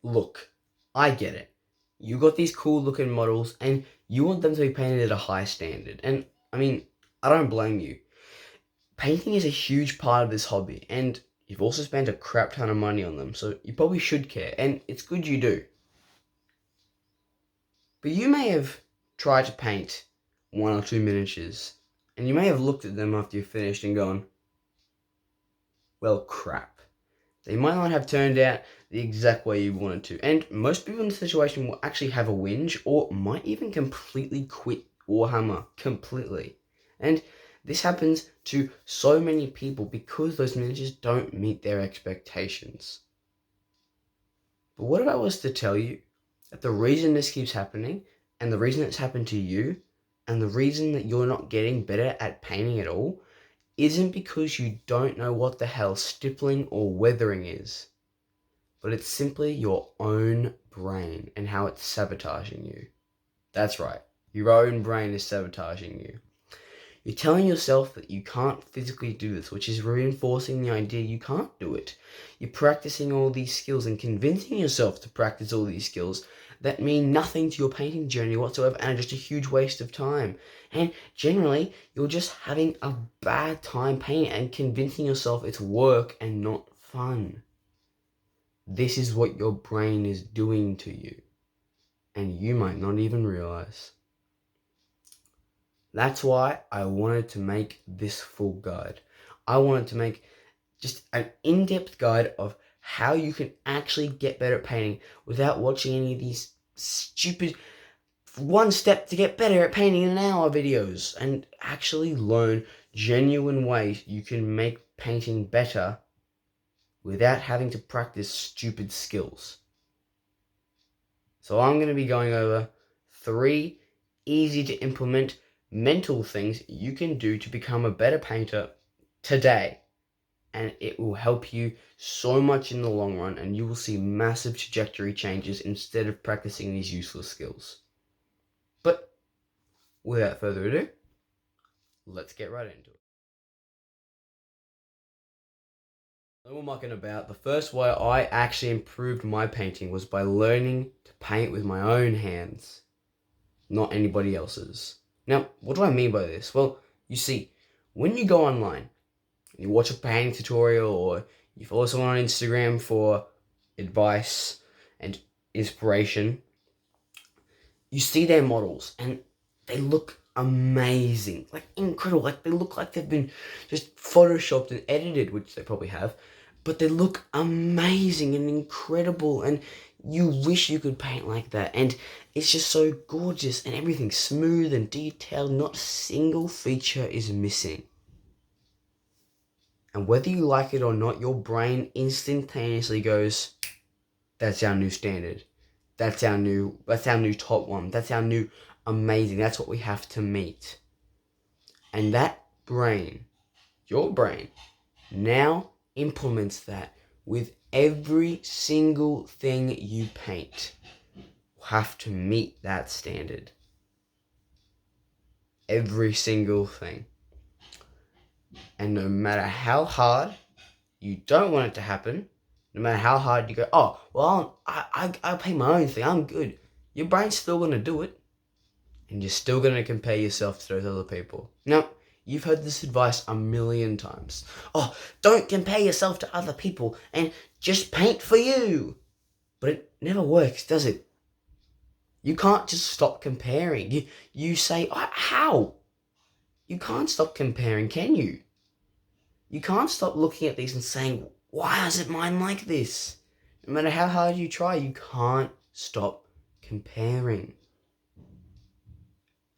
Look, I get it. You got these cool looking models and you want them to be painted at a high standard. And I mean, I don't blame you. Painting is a huge part of this hobby, and you've also spent a crap ton of money on them, so you probably should care, and it's good you do. But you may have tried to paint one or two miniatures, and you may have looked at them after you've finished and gone, well, crap. They might not have turned out the exact way you wanted to, and most people in the situation will actually have a whinge or might even completely quit Warhammer completely. And this happens to so many people because those miniatures don't meet their expectations. But what if I was to tell you that the reason this keeps happening, and the reason it's happened to you, and the reason that you're not getting better at painting at all, isn't because you don't know what the hell stippling or weathering is, but it's simply your own brain and how it's sabotaging you. That's right, your own brain is sabotaging you. You're telling yourself that you can't physically do this, which is reinforcing the idea you can't do it. You're practicing all these skills and convincing yourself to practice all these skills that mean nothing to your painting journey whatsoever and are just a huge waste of time. And generally, you're just having a bad time painting and convincing yourself it's work and not fun. This is what your brain is doing to you, and you might not even realize. That's why I wanted to make this full guide. I wanted to make just an in-depth guide of how you can actually get better at painting without watching any of these stupid one step to get better at painting in an hour videos, and actually learn genuine ways you can make painting better without having to practice stupid skills. So I'm going to be going over 3 easy to implement mental things you can do to become a better painter today. And it will help you so much in the long run, and you will see massive trajectory changes instead of practicing these useless skills. But without further ado, let's get right into it. No more mucking about. The first way I actually improved my painting was by learning to paint with my own hands, not anybody else's. Now, what do I mean by this? Well, you see, when you go online and you watch a painting tutorial or you follow someone on Instagram for advice and inspiration, you see their models and they look amazing, like incredible, like they look like they've been just photoshopped and edited, which they probably have, but they look amazing and incredible, and you wish you could paint like that, and it's just so gorgeous and everything's smooth and detailed, not a single feature is missing. And whether you like it or not, your brain instantaneously goes, that's our new standard. That's our new top one. That's our new amazing. That's what we have to meet. And that brain, your brain, now implements that with every single thing you paint. You have to meet that standard. Every single thing. And no matter how hard you don't want it to happen, no matter how hard you go, oh, well, I'll paint my own thing, I'm good. Your brain's still going to do it. And you're still going to compare yourself to those other people. Now, you've heard this advice a million times. Oh, don't compare yourself to other people and just paint for you. But it never works, does it? You can't just stop comparing. You say, oh, how? You can't stop comparing, can you? You can't stop looking at these and saying, why isn't mine like this? No matter how hard you try, you can't stop comparing.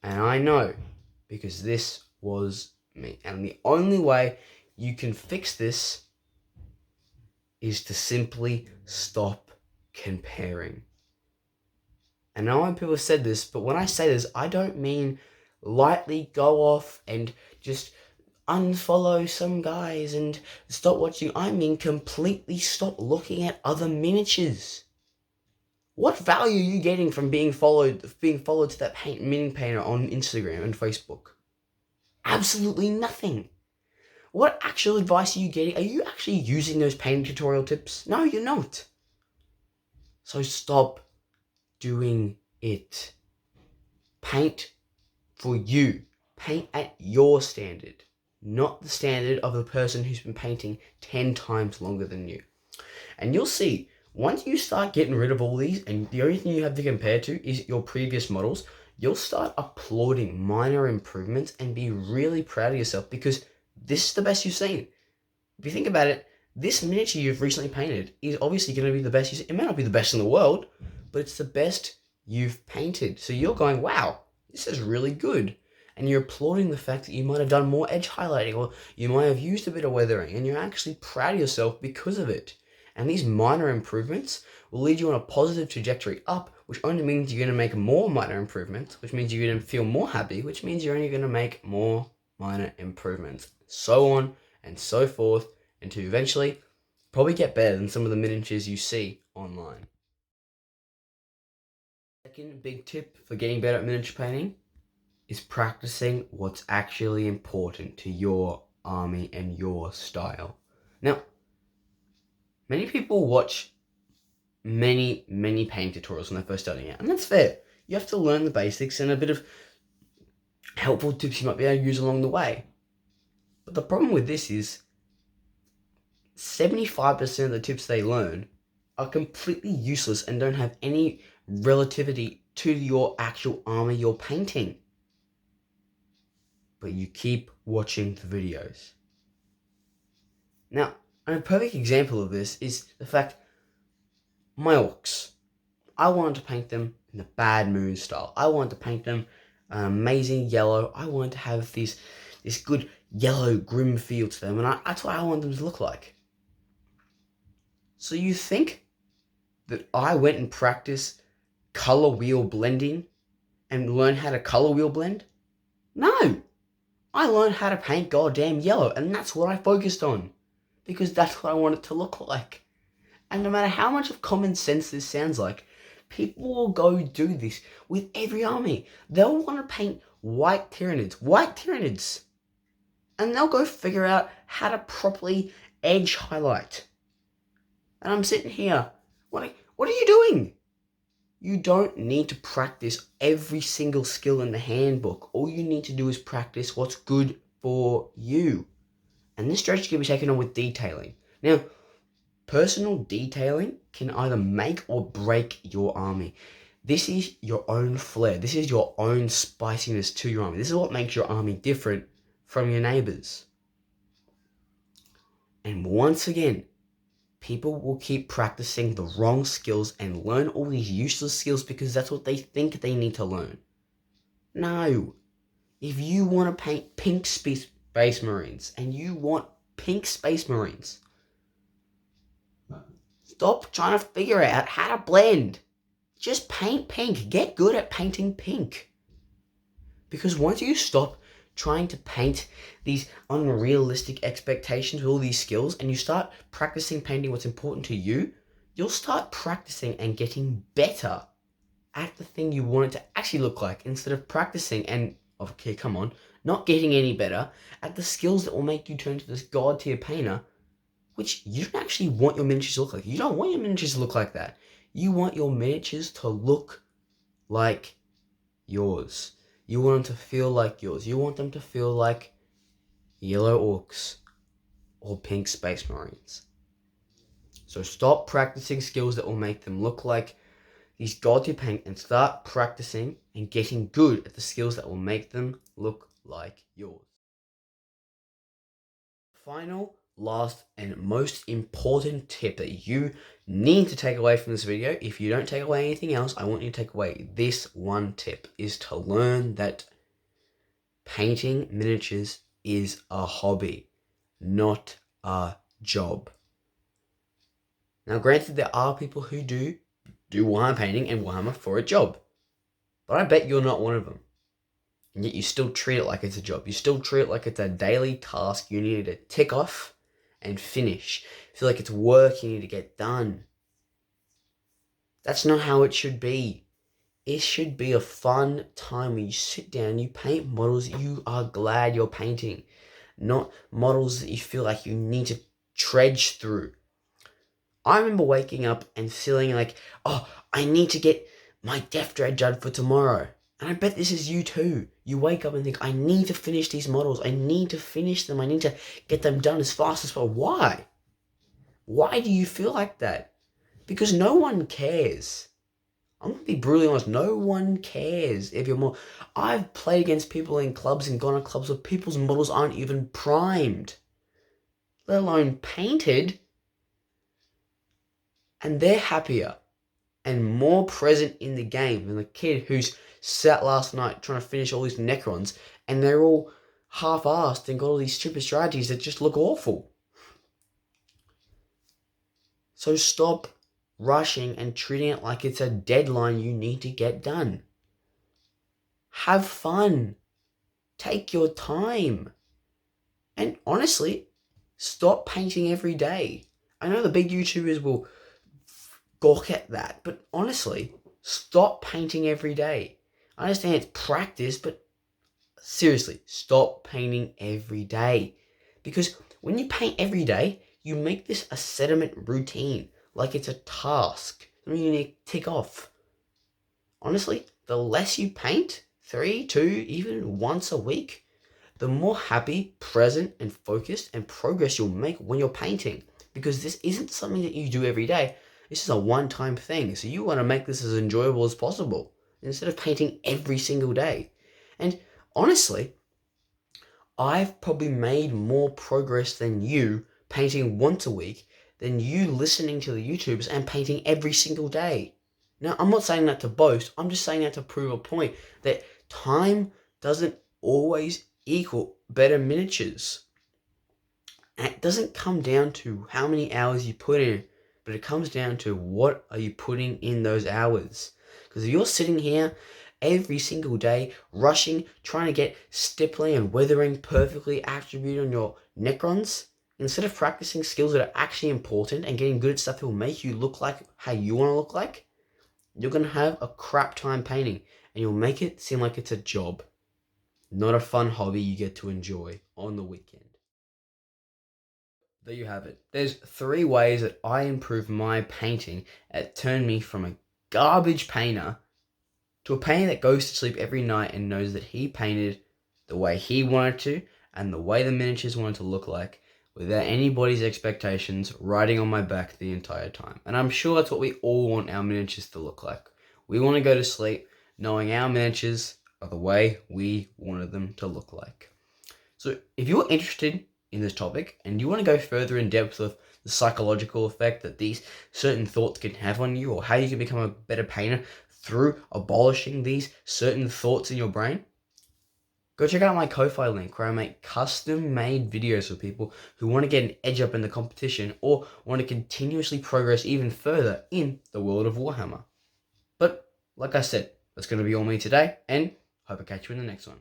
And I know, because this was me. And the only way you can fix this is to simply stop comparing. And I know people have said this, but when I say this, I don't mean lightly go off and just unfollow some guys and stop watching. I mean completely stop looking at other miniatures. What value are you getting from being followed to that mini painter on Instagram and Facebook? Absolutely nothing. What actual advice are you getting? Are you actually using those painting tutorial tips? No, you're not. So stop doing it. Paint for you. Paint at your standard, not the standard of the person who's been painting 10 times longer than you. And you'll see, once you start getting rid of all these and the only thing you have to compare to is your previous models, you'll start applauding minor improvements and be really proud of yourself because this is the best you've seen. If you think about it, this miniature you've recently painted is obviously going to be the best you've seen. It may not be the best in the world, but it's the best you've painted. So you're going, wow, this is really good. And you're applauding the fact that you might have done more edge highlighting or you might have used a bit of weathering and you're actually proud of yourself because of it. And these minor improvements will lead you on a positive trajectory up, which only means you're going to make more minor improvements, which means you're going to feel more happy, which means you're only going to make more minor improvements. So on and so forth until eventually probably get better than some of the miniatures you see online. Second big tip for getting better at miniature painting is practicing what's actually important to your army and your style. Now, many people watch many paint tutorials when they're first starting out, and that's fair. You have to learn the basics and a bit of helpful tips you might be able to use along the way. But the problem with this is 75% of the tips they learn are completely useless and don't have any relativity to your actual army you're painting. But you keep watching the videos. Now, a perfect example of this is the fact my orcs. I wanted to paint them in the Bad Moon style. I wanted to paint them an amazing yellow. I wanted to have this good yellow grim feel to them, and that's what I want them to look like. So you think that I went and practiced color wheel blending and learned how to color wheel blend? No! I learned how to paint goddamn yellow, and that's what I focused on. Because that's what I want it to look like. And no matter how much of common sense this sounds like, people will go do this with every army. They'll want to paint white Tyranids. And they'll go figure out how to properly edge highlight. And I'm sitting here, what are you doing? You don't need to practice every single skill in the handbook. All you need to do is practice what's good for you. And this strategy can be taken on with detailing. Now, personal detailing can either make or break your army. This is your own flair. This is your own spiciness to your army. This is what makes your army different from your neighbors. And once again, people will keep practicing the wrong skills and learn all these useless skills because that's what they think they need to learn. No. If you want to paint pink Space Marines and you want pink Space Marines, stop trying to figure out how to blend. Just paint pink. Get good at painting pink. Because once you stop trying to paint these unrealistic expectations with all these skills and you start practicing painting what's important to you, you'll start practicing and getting better at the thing you want it to actually look like instead of practicing and, okay, come on, not getting any better at the skills that will make you turn to this god tier painter, which you don't actually want your miniatures to look like. You don't want your miniatures to look like that. You want your miniatures to look like yours. You want them to feel like yours. You want them to feel like yellow orcs or pink Space Marines. So stop practicing skills that will make them look like these god tier paint and start practicing and getting good at the skills that will make them look like yours. Final, last, and most important tip that you need to take away from this video, if you don't take away anything else, I want you to take away this one tip, is to learn that painting miniatures is a hobby, not a job. Now, granted, there are people who do Warhammer painting and Warhammer for a job, but I bet you're not one of them. And yet you still treat it like it's a job. You still treat it like it's a daily task you need to tick off and finish. Feel like it's work you need to get done. That's not how it should be. It should be a fun time where you sit down, you paint models you are glad you're painting, not models that you feel like you need to trudge through. I remember waking up and feeling like, oh, I need to get my Death Dread done for tomorrow. And I bet this is you too. You wake up and think, I need to finish these models. I need to finish them. I need to get them done as fast as possible. Why? Why do you feel like that? Because no one cares. I'm going to be brutally honest. No one cares if you're more... I've played against people in clubs and gone to clubs where people's models aren't even primed, let alone painted, and they're happier and more present in the game than the kid who's sat last night trying to finish all these Necrons, and they're all half-assed and got all these stupid strategies that just look awful. So stop rushing and treating it like it's a deadline you need to get done. Have fun. Take your time. And honestly, stop painting every day. I know the big YouTubers will gawk at that, but honestly, stop painting every day. I understand it's practice, but seriously, stop painting every day. Because when you paint every day, you make this a sediment routine, like it's a task, something you need to tick off. Honestly, the less you paint, 3, 2, even once a week, the more happy, present, and focused and progress you'll make when you're painting. Because this isn't something that you do every day. This is a one-time thing. So you want to make this as enjoyable as possible instead of painting every single day. And honestly, I've probably made more progress than you painting once a week than you listening to the YouTubers and painting every single day. Now, I'm not saying that to boast. I'm just saying that to prove a point that time doesn't always equal better miniatures. And it doesn't come down to how many hours you put in, but it comes down to what are you putting in those hours. Because if you're sitting here every single day, rushing, trying to get stippling and weathering perfectly attributed on your Necrons, instead of practicing skills that are actually important and getting good at stuff that will make you look like how you want to look like, you're going to have a crap time painting, and you'll make it seem like it's a job, not a fun hobby you get to enjoy on the weekend. There you have it. There's 3 ways that I improved my painting that turned me from a garbage painter to a painter that goes to sleep every night and knows that he painted the way he wanted to and the way the miniatures wanted to look like without anybody's expectations riding on my back the entire time. And I'm sure that's what we all want our miniatures to look like. We want to go to sleep knowing our miniatures are the way we wanted them to look like. So if you're interested in this topic and you want to go further in depth of the psychological effect that these certain thoughts can have on you, or how you can become a better painter through abolishing these certain thoughts in your brain, go check out my Ko-Fi link where I make custom-made videos for people who want to get an edge up in the competition or want to continuously progress even further in the world of Warhammer. But like I said, that's going to be all me today, and hope I catch you in the next one.